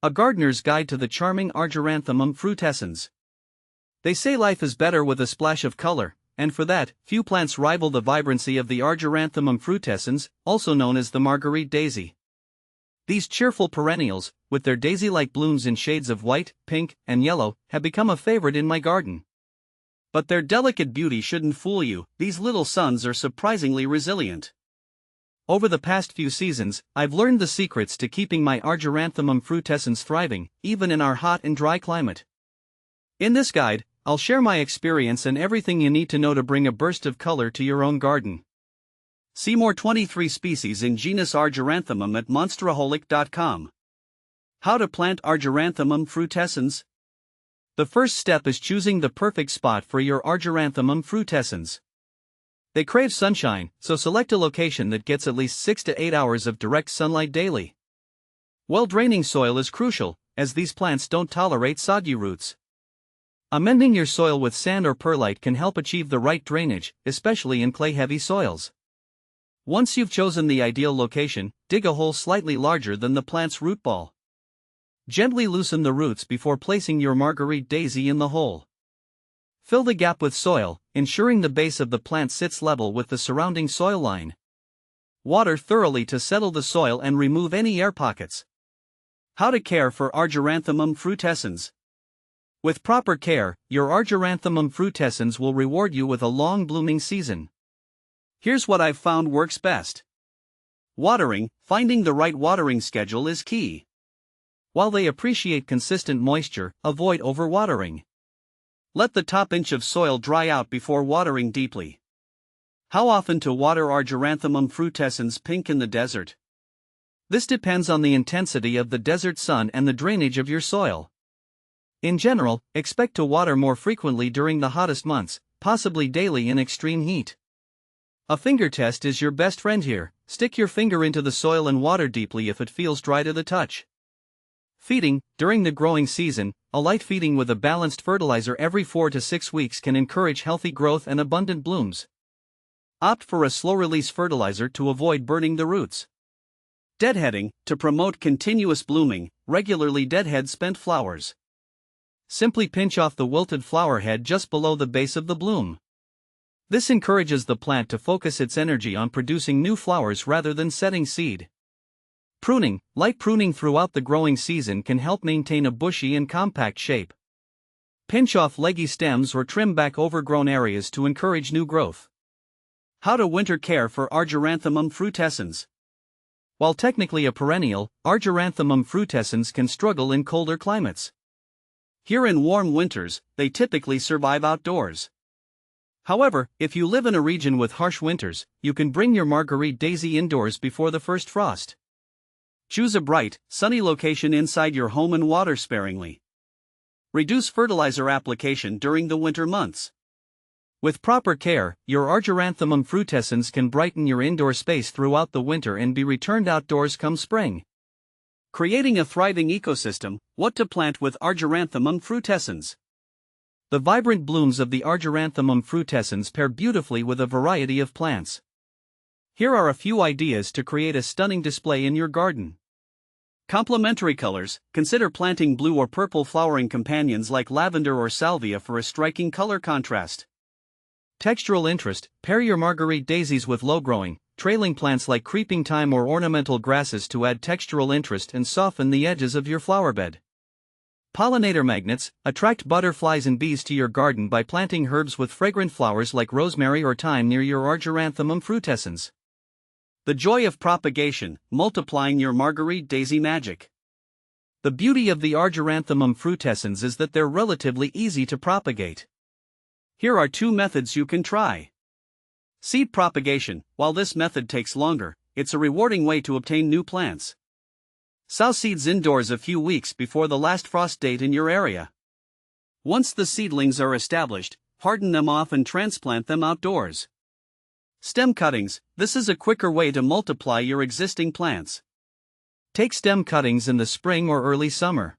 A Gardener's Guide to the Charming Argyranthemum Frutescens. They say life is better with a splash of color, and for that, few plants rival the vibrancy of the Argyranthemum frutescens, also known as the Marguerite daisy. These cheerful perennials, with their daisy-like blooms in shades of white, pink, and yellow, have become a favorite in my garden. But their delicate beauty shouldn't fool you, these little suns are surprisingly resilient. Over the past few seasons, I've learned the secrets to keeping my Argyranthemum frutescens thriving, even in our hot and dry climate. In this guide, I'll share my experience and everything you need to know to bring a burst of color to your own garden. See more 23 species in genus Argyranthemum at monsteraholic.com. How to plant Argyranthemum frutescens? The first step is choosing the perfect spot for your Argyranthemum frutescens. They crave sunshine, so select a location that gets at least 6 to 8 hours of direct sunlight daily. Well-draining soil is crucial, as these plants don't tolerate soggy roots. Amending your soil with sand or perlite can help achieve the right drainage, especially in clay-heavy soils. Once you've chosen the ideal location, dig a hole slightly larger than the plant's root ball. Gently loosen the roots before placing your Marguerite daisy in the hole. Fill the gap with soil, ensuring the base of the plant sits level with the surrounding soil line. Water thoroughly to settle the soil and remove any air pockets. How to care for Argyranthemum frutescens. With proper care, your Argyranthemum frutescens will reward you with a long blooming season. Here's what I've found works best. Watering. Finding the right watering schedule is key. While they appreciate consistent moisture, avoid overwatering. Let the top inch of soil dry out before watering deeply. How often to water Argyranthemum frutescens pink in the desert? This depends on the intensity of the desert sun and the drainage of your soil. In general, expect to water more frequently during the hottest months, possibly daily in extreme heat. A finger test is your best friend here. Stick your finger into the soil and water deeply if it feels dry to the touch. Feeding. During the growing season, a light feeding with a balanced fertilizer every 4 to 6 weeks can encourage healthy growth and abundant blooms. Opt for a slow-release fertilizer to avoid burning the roots. Deadheading. To promote continuous blooming, regularly deadhead spent flowers. Simply pinch off the wilted flower head just below the base of the bloom. This encourages the plant to focus its energy on producing new flowers rather than setting seed. Pruning. Light pruning throughout the growing season can help maintain a bushy and compact shape. Pinch off leggy stems or trim back overgrown areas to encourage new growth. How to winter care for Argyranthemum frutescens. While technically a perennial, Argyranthemum frutescens can struggle in colder climates. Here in warm winters, they typically survive outdoors. However, if you live in a region with harsh winters, you can bring your Marguerite daisy indoors before the first frost. Choose a bright, sunny location inside your home and water sparingly. Reduce fertilizer application during the winter months. With proper care, your Argyranthemum frutescens can brighten your indoor space throughout the winter and be returned outdoors come spring. Creating a thriving ecosystem. What to plant with Argyranthemum frutescens. The vibrant blooms of the Argyranthemum frutescens pair beautifully with a variety of plants. Here are a few ideas to create a stunning display in your garden. Complementary colors. Consider planting blue or purple flowering companions like lavender or salvia for a striking color contrast. Textural interest. Pair your Marguerite daisies with low-growing, trailing plants like creeping thyme or ornamental grasses to add textural interest and soften the edges of your flower bed. Pollinator magnets. Attract butterflies and bees to your garden by planting herbs with fragrant flowers like rosemary or thyme near your Argyranthemum frutescens. The joy of propagation, multiplying your Marguerite daisy magic. The beauty of the Argyranthemum frutescens is that they're relatively easy to propagate. Here are 2 methods you can try. Seed propagation. While this method takes longer, it's a rewarding way to obtain new plants. Sow seeds indoors a few weeks before the last frost date in your area. Once the seedlings are established, harden them off and transplant them outdoors. Stem cuttings. This is a quicker way to multiply your existing plants. Take stem cuttings in the spring or early summer.